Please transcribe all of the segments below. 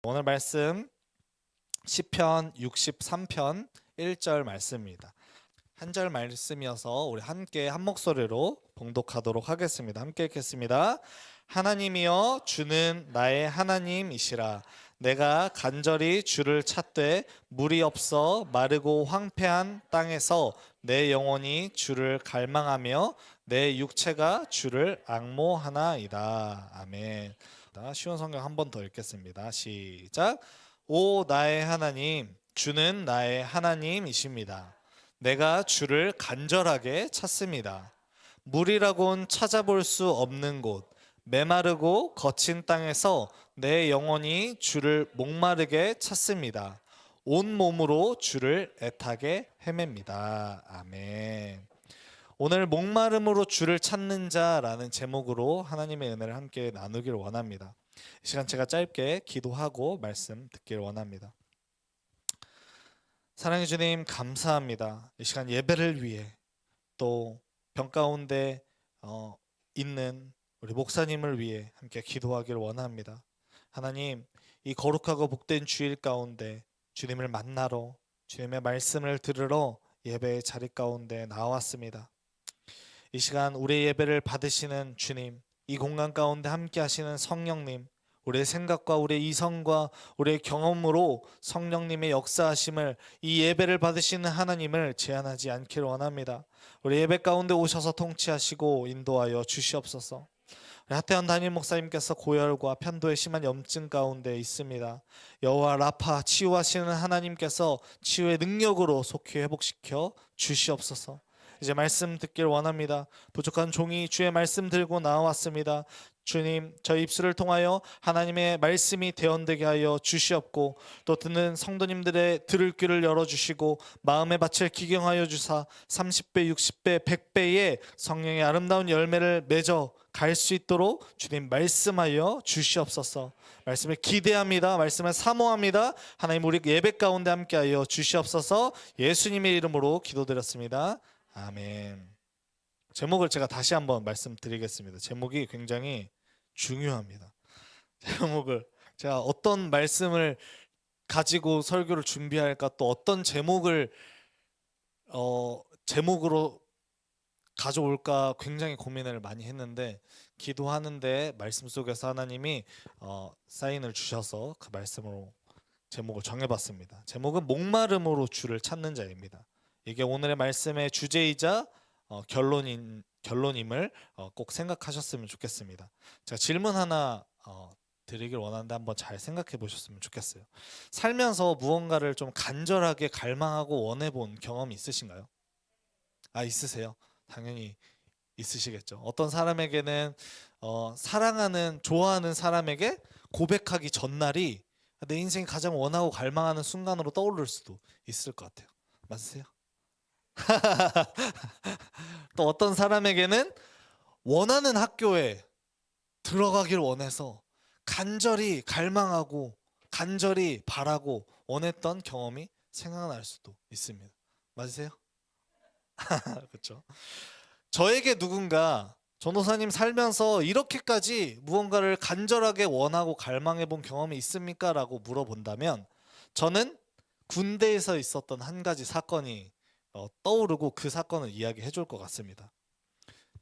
오늘 말씀 시편 63편 1절 말씀입니다. 한 절 말씀이어서 우리 함께 한 목소리로 봉독하도록 하겠습니다. 함께 읽겠습니다. 하나님이여 주는 나의 하나님이시라. 내가 간절히 주를 찾되 물이 없어 마르고 황폐한 땅에서 내 영혼이 주를 갈망하며 내 육체가 주를 앙모하나이다. 아멘. 쉬운 성경 한 번 더 읽겠습니다. 시작. 오 나의 하나님, 주는 나의 하나님이십니다. 내가 주를 간절하게 찾습니다. 물이라곤 찾아볼 수 없는 곳, 메마르고 거친 땅에서 내 영혼이 주를 목마르게 찾습니다. 온 몸으로 주를 애타게 헤맵니다. 아멘. 오늘 목마름으로 주를 찾는 자라는 제목으로 하나님의 은혜를 함께 나누기를 원합니다. 이 시간 제가 짧게 기도하고 말씀 듣기를 원합니다. 사랑해 주님 감사합니다. 이 시간 예배를 위해 또 병 가운데 있는 우리 목사님을 위해 함께 기도하기를 원합니다. 하나님, 이 거룩하고 복된 주일 가운데 주님을 만나러, 주님의 말씀을 들으러 예배의 자리 가운데 나왔습니다. 이 시간 우리의 예배를 받으시는 주님, 이 공간 가운데 함께 하시는 성령님, 우리의 생각과 우리의 이성과 우리의 경험으로 성령님의 역사하심을, 이 예배를 받으시는 하나님을 제한하지 않기를 원합니다. 우리 예배 가운데 오셔서 통치하시고 인도하여 주시옵소서. 하태현 담임 목사님께서 고열과 편도의 심한 염증 가운데 있습니다. 여호와 라파 치유하시는 하나님께서 치유의 능력으로 속히 회복시켜 주시옵소서. 이제 말씀 듣길 원합니다. 부족한 종이 주의 말씀 들고 나왔습니다. 주님, 저희 입술을 통하여 하나님의 말씀이 대언되게 하여 주시옵고, 또 듣는 성도님들의 들을 귀를 열어주시고 마음의 밭을 기경하여 주사 30배, 60배, 100배의 성령의 아름다운 열매를 맺어 갈 수 있도록 주님 말씀하여 주시옵소서. 말씀을 기대합니다. 말씀을 사모합니다. 하나님, 우리 예배 가운데 함께하여 주시옵소서. 예수님의 이름으로 기도드렸습니다. 아멘. 제목을 제가 다시 한번 말씀드리겠습니다. 제목이 굉장히 중요합니다. 제목을 제가 어떤 말씀을 가지고 설교를 준비할까, 또 어떤 제목을 제목으로 가져올까 굉장히 고민을 많이 했는데, 기도하는데 말씀 속에서 하나님이 사인을 주셔서 그 말씀으로 제목을 정해봤습니다. 제목은 목마름으로 주를 찾는 자입니다. 이게 오늘의 말씀의 주제이자 결론임을 꼭 생각하셨으면 좋겠습니다. 제가 질문 하나 드리길 원하는데 한번 잘 생각해 보셨으면 좋겠어요. 살면서 무언가를 좀 간절하게 갈망하고 원해본 경험이 있으신가요? 있으세요? 당연히 있으시겠죠. 어떤 사람에게는 사랑하는, 좋아하는 사람에게 고백하기 전날이 내 인생이 가장 원하고 갈망하는 순간으로 떠오를 수도 있을 것 같아요. 맞으세요? 또 어떤 사람에게는 원하는 학교에 들어가길 원해서 간절히 갈망하고 간절히 바라고 원했던 경험이 생각날 수도 있습니다. 맞으세요? 그렇죠? 저에게 누군가 전도사님 살면서 이렇게까지 무언가를 간절하게 원하고 갈망해 본 경험이 있습니까? 라고 물어본다면 저는 군대에서 있었던 한 가지 사건이 떠오르고 그 사건을 이야기해 줄 것 같습니다.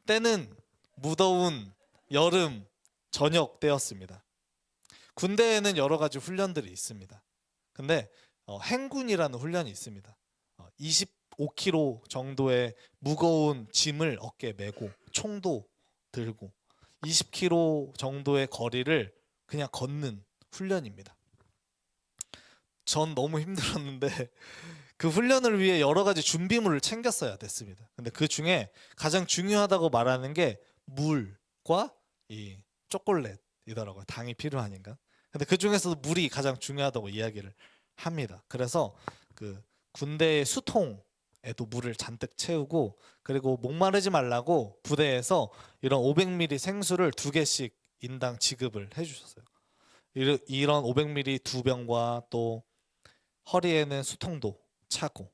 때는 무더운 여름 저녁 때였습니다. 군대에는 여러 가지 훈련들이 있습니다. 근데 행군이라는 훈련이 있습니다. 25kg 정도의 무거운 짐을 어깨에 메고 총도 들고 20km 정도의 거리를 그냥 걷는 훈련입니다. 전 너무 힘들었는데 그 훈련을 위해 여러 가지 준비물을 챙겼어야 됐습니다. 근데 그 중에 가장 중요하다고 말하는 게 물과 이 초콜릿이더라고요. 당이 필요하니까. 근데 그 중에서도 물이 가장 중요하다고 이야기를 합니다. 그래서 그 군대의 수통에도 물을 잔뜩 채우고, 그리고 목마르지 말라고 부대에서 이런 500ml 생수를 2개씩 인당 지급을 해주셨어요. 이런 500ml 2병과 또 허리에는 수통도 차고,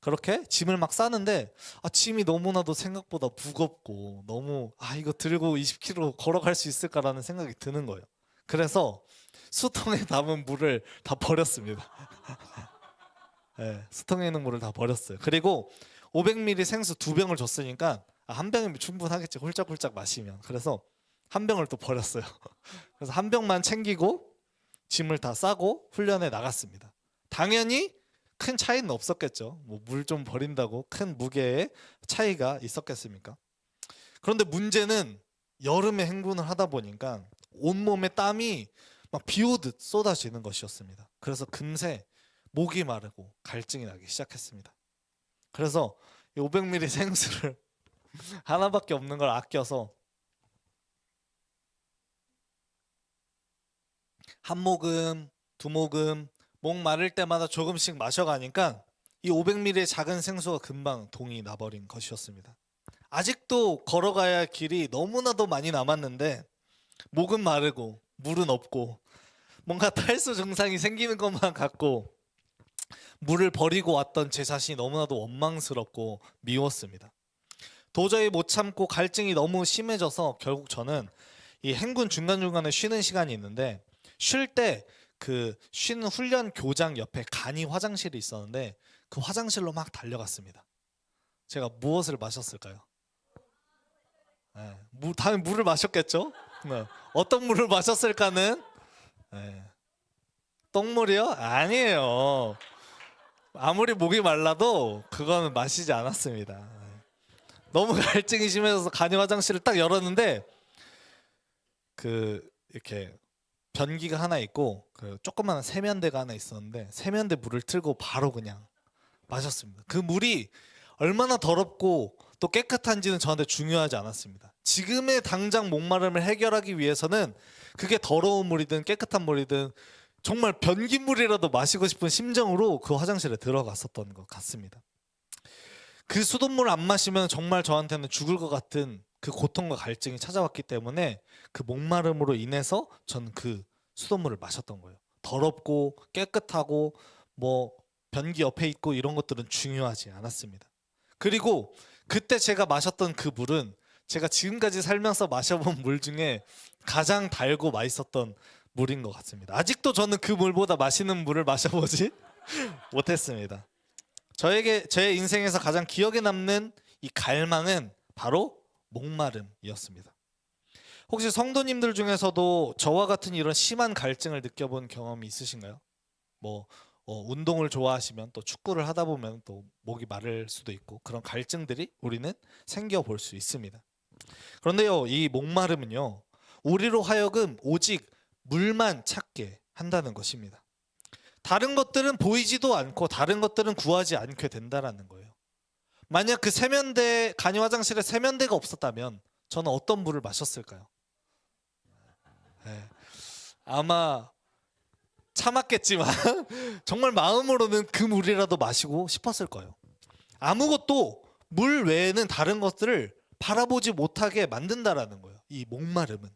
그렇게 짐을 막 싸는데 짐이 너무나도 생각보다 무겁고 너무 이거 들고 20km 걸어갈 수 있을까라는 생각이 드는 거예요. 그래서 수통에 담은 물을 다 버렸습니다. 네, 수통에 있는 물을 다 버렸어요. 그리고 500ml 생수 2병을 줬으니까 한 병이면 충분하겠지. 홀짝홀짝 마시면. 그래서 한 병을 또 버렸어요. 그래서 한 병만 챙기고 짐을 다 싸고 훈련에 나갔습니다. 당연히 큰 차이는 없었겠죠. 뭐 물 좀 버린다고 큰 무게의 차이가 있었겠습니까? 그런데 문제는 여름에 행군을 하다 보니까 온몸에 땀이 막 비 오듯 쏟아지는 것이었습니다. 그래서 금세 목이 마르고 갈증이 나기 시작했습니다. 그래서 500ml 생수를 하나밖에 없는 걸 아껴서 한 모금, 두 모금, 목 마를 때마다 조금씩 마셔가니까 이 500ml의 작은 생수가 금방 동이 나버린 것이었습니다. 아직도 걸어가야 할 길이 너무나도 많이 남았는데 목은 마르고 물은 없고 뭔가 탈수 증상이 생기는 것만 같고 물을 버리고 왔던 제 자신이 너무나도 원망스럽고 미웠습니다. 도저히 못 참고 갈증이 너무 심해져서 결국 저는 이 행군 중간중간에 쉬는 시간이 있는데 쉴 때 그 쉬는 훈련 교장 옆에 간이 화장실이 있었는데 그 화장실로 막 달려갔습니다. 제가 무엇을 마셨을까요? 네, 다음에 물을 마셨겠죠? 네. 어떤 물을 마셨을까는? 네. 똥물이요? 아니에요. 아무리 목이 말라도 그거는 마시지 않았습니다. 네. 너무 갈증이 심해져서 간이 화장실을 딱 열었는데 그 이렇게 변기가 하나 있고 그 조그마한 세면대가 하나 있었는데 세면대 물을 틀고 바로 그냥 마셨습니다. 그 물이 얼마나 더럽고 또 깨끗한지는 저한테 중요하지 않았습니다. 지금의 당장 목마름을 해결하기 위해서는 그게 더러운 물이든 깨끗한 물이든 정말 변기물이라도 마시고 싶은 심정으로 그 화장실에 들어갔었던 것 같습니다. 그 수돗물 안 마시면 정말 저한테는 죽을 것 같은 그 고통과 갈증이 찾아왔기 때문에 그 목마름으로 인해서 저는 그 수돗물을 마셨던 거예요. 더럽고 깨끗하고 뭐 변기 옆에 있고 이런 것들은 중요하지 않았습니다. 그리고 그때 제가 마셨던 그 물은 제가 지금까지 살면서 마셔본 물 중에 가장 달고 맛있었던 물인 것 같습니다. 아직도 저는 그 물보다 맛있는 물을 마셔보지 못했습니다. 제 인생에서 가장 기억에 남는 이 갈망은 바로 목마름이었습니다. 혹시 성도님들 중에서도 저와 같은 이런 심한 갈증을 느껴본 경험이 있으신가요? 뭐 운동을 좋아하시면 또 축구를 하다 보면 또 목이 마를 수도 있고 그런 갈증들이 우리는 생겨볼 수 있습니다. 그런데요, 이 목마름은요, 우리로 하여금 오직 물만 찾게 한다는 것입니다. 다른 것들은 보이지도 않고 다른 것들은 구하지 않게 된다는 거예요. 만약 그 간이 화장실에 세면대가 없었다면 저는 어떤 물을 마셨을까요? 네. 아마 참았겠지만 정말 마음으로는 그 물이라도 마시고 싶었을 거예요. 아무것도 물 외에는 다른 것들을 바라보지 못하게 만든다라는 거예요. 이 목마름은.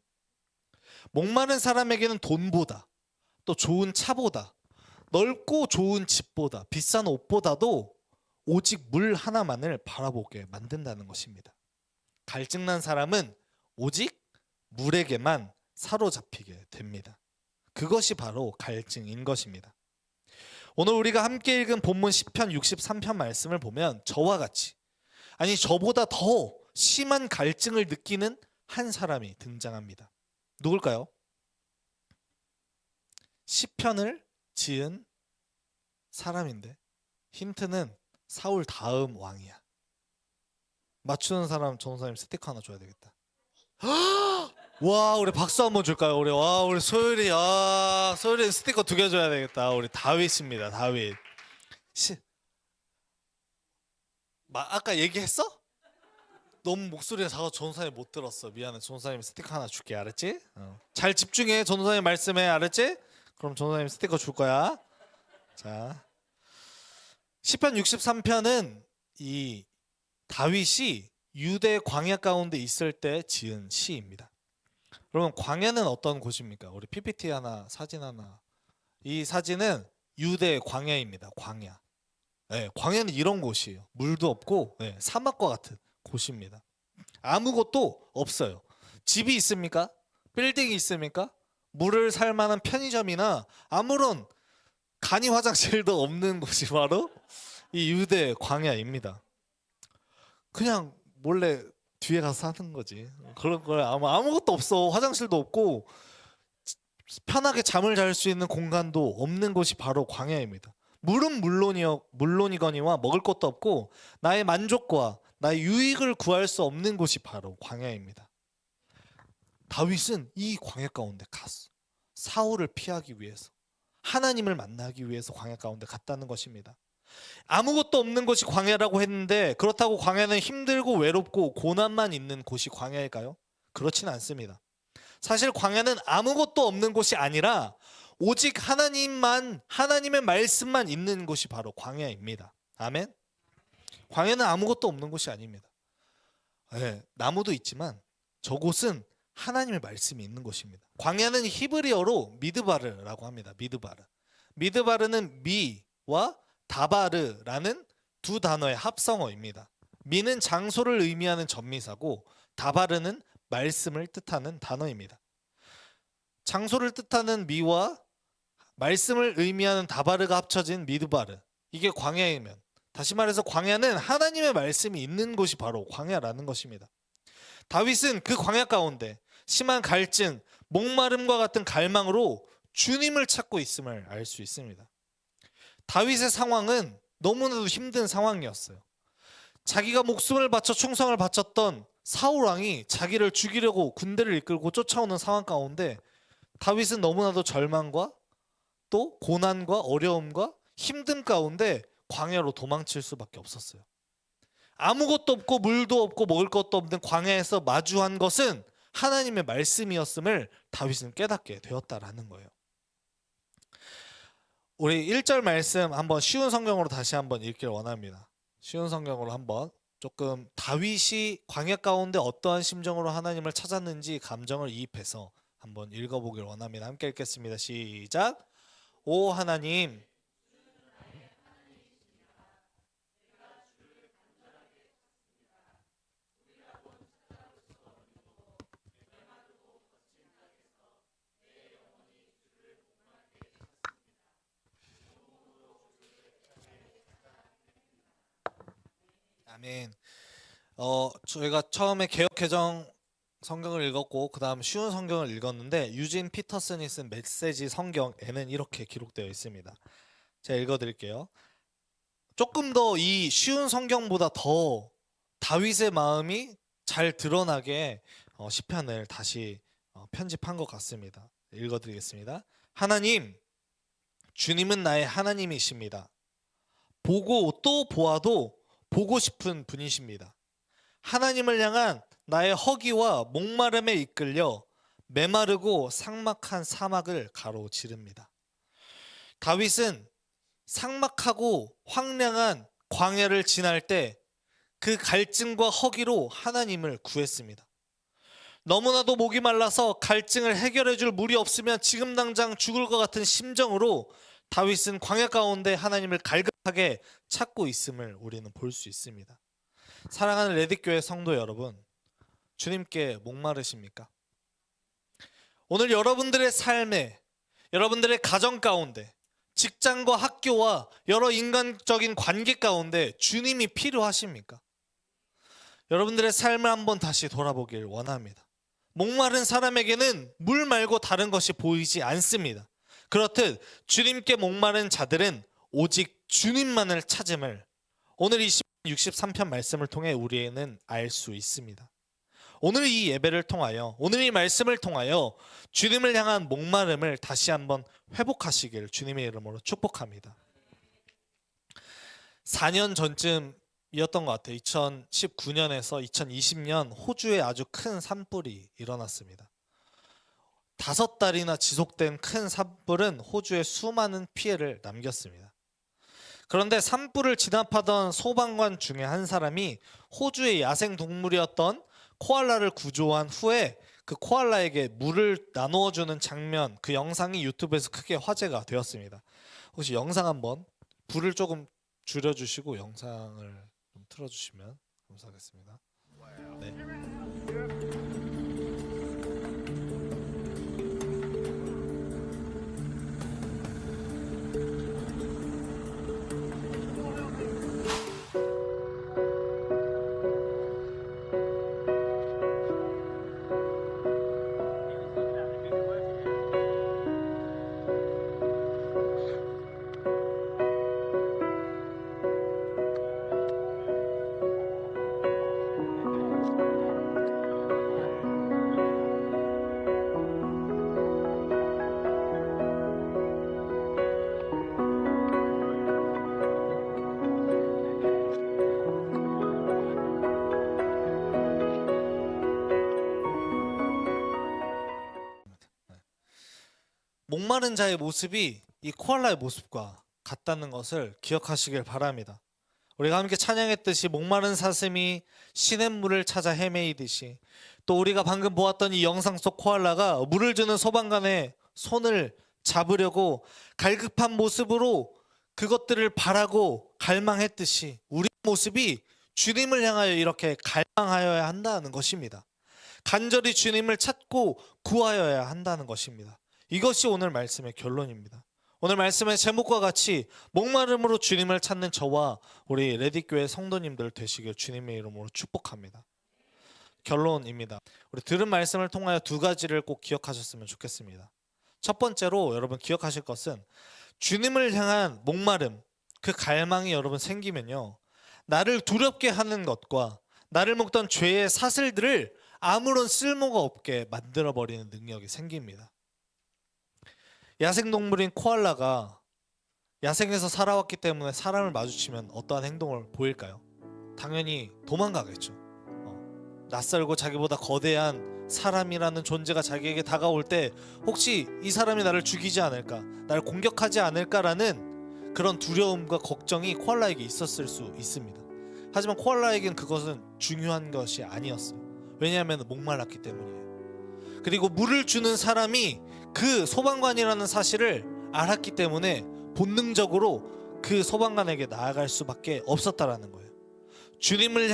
목마른 사람에게는 돈보다 또 좋은 차보다 넓고 좋은 집보다 비싼 옷보다도 오직 물 하나만을 바라보게 만든다는 것입니다. 갈증난 사람은 오직 물에게만 사로잡히게 됩니다. 그것이 바로 갈증인 것입니다. 오늘 우리가 함께 읽은 본문 시편 63편 말씀을 보면 저와 같이, 아니 저보다 더 심한 갈증을 느끼는 한 사람이 등장합니다. 누굴까요? 시편을 지은 사람인데 힌트는 사울 다음 왕이야. 맞추는 사람 전사님 스티커 하나 줘야 되겠다. 와, 우리 박수 한번 줄까요? 우리 소율이, 소율이 스티커 2개 줘야 되겠다. 우리 다윗입니다. 다윗. 아까 얘기했어? 너무 목소리가 작아서 전사님 못 들었어. 미안해. 전사님 스티커 하나 줄게. 알았지? 잘 집중해. 전사님 말씀에. 알았지? 그럼 전사님 스티커 줄 거야. 자, 시편 63편은 이 다윗이 유대 광야 가운데 있을 때 지은 시입니다. 그러면 광야는 어떤 곳입니까? 우리 PPT 하나, 사진 하나. 이 사진은 유대 광야입니다. 광야. 네, 광야는 이런 곳이에요. 물도 없고 사막과 같은 곳입니다. 아무것도 없어요. 집이 있습니까? 빌딩이 있습니까? 물을 살 만한 편의점이나 아무런 간이 화장실도 없는 곳이 바로 이 유대 광야입니다. 그냥 몰래 뒤에 가서 사는 거지. 그런 걸 아무것도 없어. 화장실도 없고 편하게 잠을 잘 수 있는 공간도 없는 곳이 바로 광야입니다. 물은 물론이거니와 먹을 것도 없고 나의 만족과 나의 유익을 구할 수 없는 곳이 바로 광야입니다. 다윗은 이 광야 가운데 갔어. 사울을 피하기 위해서, 하나님을 만나기 위해서 광야 가운데 갔다는 것입니다. 아무것도 없는 곳이 광야라고 했는데 그렇다고 광야는 힘들고 외롭고 고난만 있는 곳이 광야일까요? 그렇지는 않습니다. 사실 광야는 아무것도 없는 곳이 아니라 오직 하나님만, 하나님의 말씀만 있는 곳이 바로 광야입니다. 아멘. 광야는 아무것도 없는 곳이 아닙니다. 네, 나무도 있지만 저곳은 하나님의 말씀이 있는 곳입니다. 광야는 히브리어로 미드바르라고 합니다. 미드바르. 미드바르는 미와 다바르라는 두 단어의 합성어입니다. 미는 장소를 의미하는 전미사고 다바르는 말씀을 뜻하는 단어입니다. 장소를 뜻하는 미와 말씀을 의미하는 다바르가 합쳐진 미드바르, 이게 광야이면, 다시 말해서 광야는 하나님의 말씀이 있는 곳이 바로 광야라는 것입니다. 다윗은 그 광야 가운데 심한 갈증, 목마름과 같은 갈망으로 주님을 찾고 있음을 알 수 있습니다. 다윗의 상황은 너무나도 힘든 상황이었어요. 자기가 목숨을 바쳐 충성을 바쳤던 사울 왕이 자기를 죽이려고 군대를 이끌고 쫓아오는 상황 가운데 다윗은 너무나도 절망과 또 고난과 어려움과 힘듦 가운데 광야로 도망칠 수밖에 없었어요. 아무것도 없고 물도 없고 먹을 것도 없는 광야에서 마주한 것은 하나님의 말씀이었음을 다윗은 깨닫게 되었다라는 거예요. 우리 1절 말씀 한번 쉬운 성경으로 다시 한번 읽기를 원합니다. 쉬운 성경으로 한번 조금 다윗이 광야 가운데 어떠한 심정으로 하나님을 찾았는지 감정을 이입해서 한번 읽어보길 원합니다. 함께 읽겠습니다. 시작. 오 하나님, 아멘. 저희가 처음에 개역개정 성경을 읽었고 그 다음 쉬운 성경을 읽었는데 유진 피터슨이 쓴 메시지 성경에는 이렇게 기록되어 있습니다. 제가 읽어드릴게요. 조금 더 이 쉬운 성경보다 더 다윗의 마음이 잘 드러나게 시편을 다시 편집한 것 같습니다. 읽어드리겠습니다. 하나님, 주님은 나의 하나님이십니다. 보고 또 보아도 보고 싶은 분이십니다. 하나님을 향한 나의 허기와 목마름에 이끌려 메마르고 삭막한 사막을 가로지릅니다. 다윗은 삭막하고 황량한 광야를 지날 때 그 갈증과 허기로 하나님을 구했습니다. 너무나도 목이 말라서 갈증을 해결해 줄 물이 없으면 지금 당장 죽을 것 같은 심정으로 다윗은 광야 가운데 하나님을 갈급하게 찾고 있음을 우리는 볼 수 있습니다. 사랑하는 레디교회 성도 여러분, 주님께 목마르십니까? 오늘 여러분들의 삶에, 여러분들의 가정 가운데, 직장과 학교와 여러 인간적인 관계 가운데 주님이 필요하십니까? 여러분들의 삶을 한번 다시 돌아보길 원합니다. 목마른 사람에게는 물 말고 다른 것이 보이지 않습니다. 그렇듯 주님께 목마른 자들은 오직 주님만을 찾음을 오늘 이 63편 말씀을 통해 우리는 알 수 있습니다. 오늘 이 예배를 통하여, 오늘 이 말씀을 통하여 주님을 향한 목마름을 다시 한번 회복하시길 주님의 이름으로 축복합니다. 4년 전쯤이었던 것 같아요. 2019년에서 2020년 호주에 아주 큰 산불이 일어났습니다. 5달이나 지속된 큰 산불은 호주에 수많은 피해를 남겼습니다. 그런데 산불을 진압하던 소방관 중에 한 사람이 호주의 야생 동물이었던 코알라를 구조한 후에 그 코알라에게 물을 나누어주는 장면, 그 영상이 유튜브에서 크게 화제가 되었습니다. 혹시 영상 한번 불을 조금 줄여주시고 영상을 좀 틀어주시면 감사하겠습니다. 네. 목마른 자의 모습이 이 코알라의 모습과 같다는 것을 기억하시길 바랍니다. 우리가 함께 찬양했듯이 목마른 사슴이 시냇물을 찾아 헤매이듯이, 또 우리가 방금 보았던 이 영상 속 코알라가 물을 주는 소방관의 손을 잡으려고 갈급한 모습으로 그것들을 바라고 갈망했듯이, 우리 모습이 주님을 향하여 이렇게 갈망하여야 한다는 것입니다. 간절히 주님을 찾고 구하여야 한다는 것입니다. 이것이 오늘 말씀의 결론입니다. 오늘 말씀의 제목과 같이 목마름으로 주님을 찾는 저와 우리 레디교회 성도님들 되시길 주님의 이름으로 축복합니다. 결론입니다. 우리 들은 말씀을 통하여 두 가지를 꼭 기억하셨으면 좋겠습니다. 첫 번째로 여러분 기억하실 것은, 주님을 향한 목마름, 그 갈망이 여러분 생기면요, 나를 두렵게 하는 것과 나를 먹던 죄의 사슬들을 아무런 쓸모가 없게 만들어버리는 능력이 생깁니다. 야생동물인 코알라가 야생에서 살아왔기 때문에 사람을 마주치면 어떠한 행동을 보일까요? 당연히 도망가겠죠. 낯설고 자기보다 거대한 사람이라는 존재가 자기에게 다가올 때 혹시 이 사람이 나를 죽이지 않을까, 나를 공격하지 않을까라는 그런 두려움과 걱정이 코알라에게 있었을 수 있습니다. 하지만 코알라에겐 그것은 중요한 것이 아니었어요. 왜냐하면 목말랐기 때문이에요. 그리고 물을 주는 사람이 그 소방관이라는 사실을 알았기 때문에 본능적으로 그 소방관에게 나아갈 수밖에 없었다라는 거예요. 주님을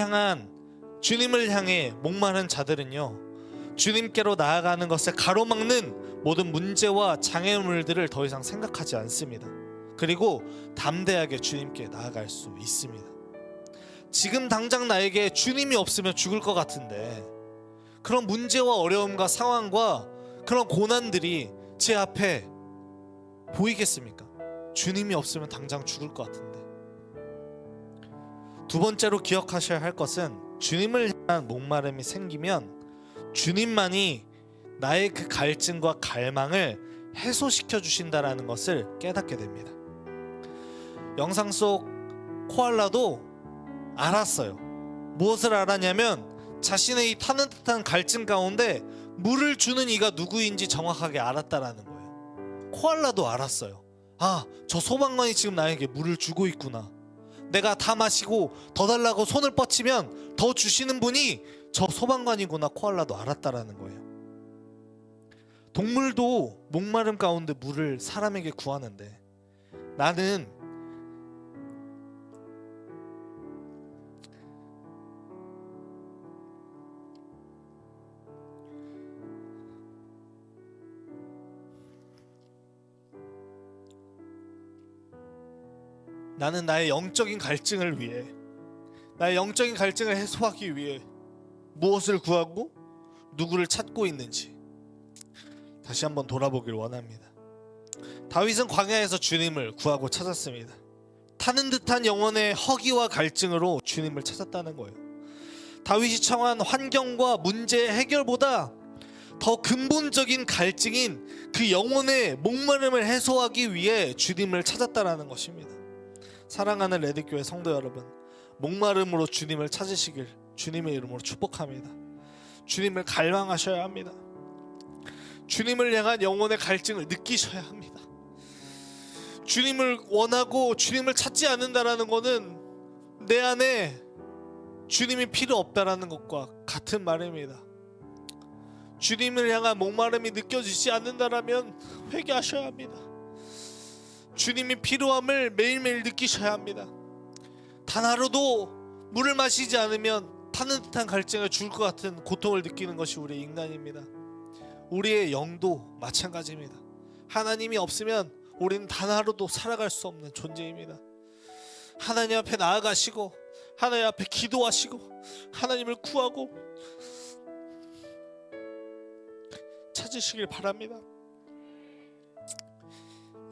향해 목마른 자들은요, 주님께로 나아가는 것을 가로막는 모든 문제와 장애물들을 더 이상 생각하지 않습니다. 그리고 담대하게 주님께 나아갈 수 있습니다. 지금 당장 나에게 주님이 없으면 죽을 것 같은데, 그런 문제와 어려움과 상황과 그런 고난들이 제 앞에 보이겠습니까? 주님이 없으면 당장 죽을 것 같은데. 두 번째로 기억하셔야 할 것은, 주님을 향한 목마름이 생기면 주님만이 나의 그 갈증과 갈망을 해소시켜 주신다라는 것을 깨닫게 됩니다. 영상 속 코알라도 알았어요. 무엇을 알았냐면, 자신의 이 타는 듯한 갈증 가운데 물을 주는 이가 누구인지 정확하게 알았다라는 거예요. 코알라도 알았어요. 아, 저 소방관이 지금 나에게 물을 주고 있구나. 내가 다 마시고 더 달라고 손을 뻗치면 더 주시는 분이 저 소방관이구나. 코알라도 알았다라는 거예요. 동물도 목마름 가운데 물을 사람에게 구하는데, 나는 나의 영적인 갈증을 위해, 나의 영적인 갈증을 해소하기 위해 무엇을 구하고 누구를 찾고 있는지 다시 한번 돌아보길 원합니다. 다윗은 광야에서 주님을 구하고 찾았습니다. 타는 듯한 영혼의 허기와 갈증으로 주님을 찾았다는 거예요. 다윗이 청한 환경과 문제의 해결보다 더 근본적인 갈증인 그 영혼의 목마름을 해소하기 위해 주님을 찾았다라는 것입니다. 사랑하는 레디교회 성도 여러분, 목마름으로 주님을 찾으시길 주님의 이름으로 축복합니다. 주님을 갈망하셔야 합니다. 주님을 향한 영혼의 갈증을 느끼셔야 합니다. 주님을 원하고 주님을 찾지 않는다라는 것은 내 안에 주님이 필요 없다라는 것과 같은 말입니다. 주님을 향한 목마름이 느껴지지 않는다라면 회개하셔야 합니다. 주님이 필요함을 매일매일 느끼셔야 합니다. 단 하루도 물을 마시지 않으면 타는 듯한 갈증을 줄 것 같은 고통을 느끼는 것이 우리의 인간입니다. 우리의 영도 마찬가지입니다. 하나님이 없으면 우리는 단 하루도 살아갈 수 없는 존재입니다. 하나님 앞에 나아가시고 하나님 앞에 기도하시고 하나님을 구하고 찾으시길 바랍니다.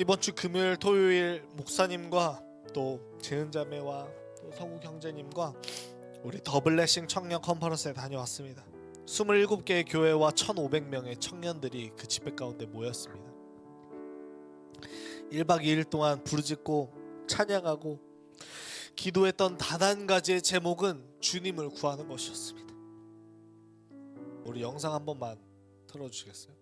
이번 주 금요일 토요일 목사님과 또 재은자매와 또 성욱 형제님과 우리 더블레싱 청년 컨퍼런스에 다녀왔습니다. 27개의 교회와 1,500명의 청년들이 그 집회 가운데 모였습니다. 1박 2일 동안 부르짖고 찬양하고 기도했던 단 한 가지의 제목은 주님을 구하는 것이었습니다. 우리 영상 한 번만 틀어주시겠어요?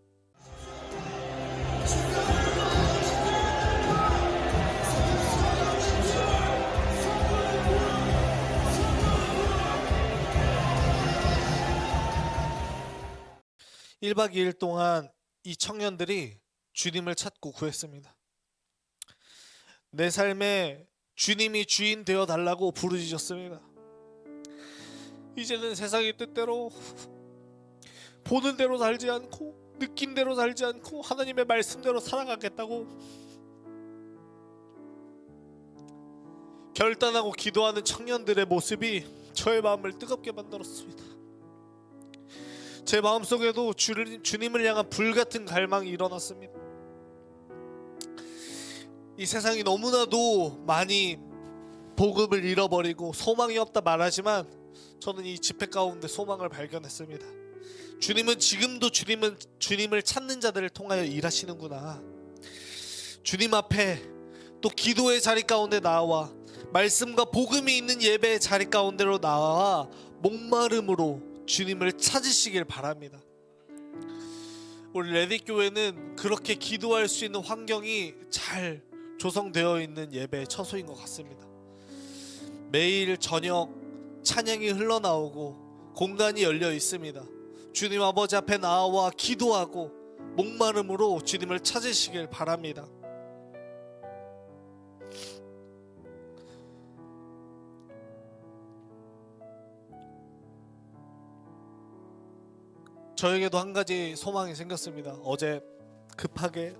1박 2일 동안 이 청년들이 주님을 찾고 구했습니다. 내 삶에 주님이 주인 되어 달라고 부르짖었습니다. 이제는 세상의 뜻대로 보는 대로 살지 않고 느낀 대로 살지 않고 하나님의 말씀대로 살아가겠다고 결단하고 기도하는 청년들의 모습이 저의 마음을 뜨겁게 만들었습니다. 제 마음속에도 주님을 향한 불같은 갈망이 일어났습니다. 이 세상이 너무나도 많이 복음을 잃어버리고 소망이 없다 말하지만 저는 이 집회 가운데 소망을 발견했습니다. 주님은 지금도 주님을 찾는 자들을 통하여 일하시는구나. 주님 앞에 또 기도의 자리 가운데 나와 말씀과 복음이 있는 예배의 자리 가운데로 나와 목마름으로 주님을 찾으시길 바랍니다. 우리 레딧교회는 그렇게 기도할 수 있는 환경이 잘 조성되어 있는 예배의 처소인 것 같습니다. 매일 저녁 찬양이 흘러나오고 공간이 열려 있습니다. 주님 아버지 앞에 나와 기도하고 목마름으로 주님을 찾으시길 바랍니다. 저에게도 한 가지 소망이 생겼습니다. 어제 급하게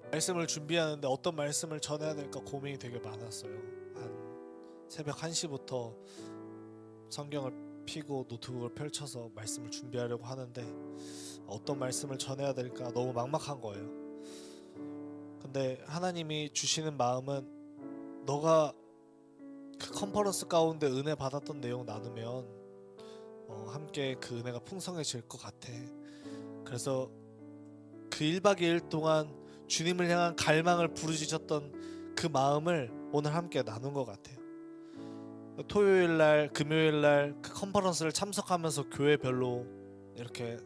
말씀을 준비하는데 어떤 말씀을 전해야 될까 고민이 되게 많았어요. 한 새벽 1시부터 성경을 펴고 노트북을 펼쳐서 말씀을 준비하려고 하는데 어떤 말씀을 전해야 될까 너무 막막한 거예요. 근데 하나님이 주시는 마음은 너가 그 컨퍼런스 가운데 은혜 받았던 내용 나누면 함께 그 은혜가 풍성해질 것 같아. 그래서 그 1박 2일 동안 주님을 향한 갈망을 부르짖었던 그 마음을 오늘 함께 나눈 것 같아요. 토요일날 금요일날 그 컨퍼런스를 참석하면서 교회별로 이렇게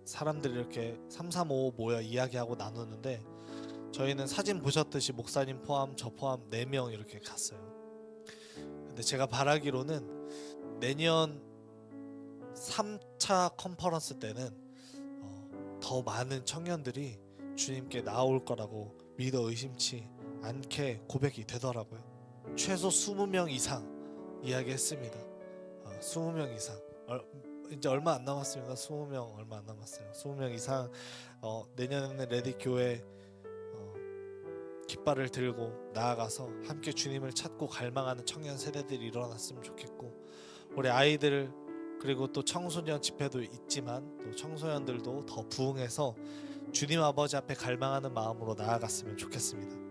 사람들이 이렇게 335 모여 이야기하고 나누는데 저희는 사진 보셨듯이 목사님 포함 저 포함 4명 이렇게 갔어요. 근데 제가 바라기로는 내년 3차 컨퍼런스 때는 더 많은 청년들이 주님께 나올 거라고 믿어 의심치 않게 고백이 되더라고요. 최소 20명 이상 이야기했습니다. 20명 이상 이제 얼마 안 남았습니다. 20명 얼마 안 남았어요. 20명 이상 내년에는 레딧교회 깃발을 들고 나아가서 함께 주님을 찾고 갈망하는 청년 세대들이 일어났으면 좋겠고 우리 아이들 그리고 또 청소년 집회도 있지만 또 청소년들도 더 부흥해서 주님 아버지 앞에 갈망하는 마음으로 나아갔으면 좋겠습니다.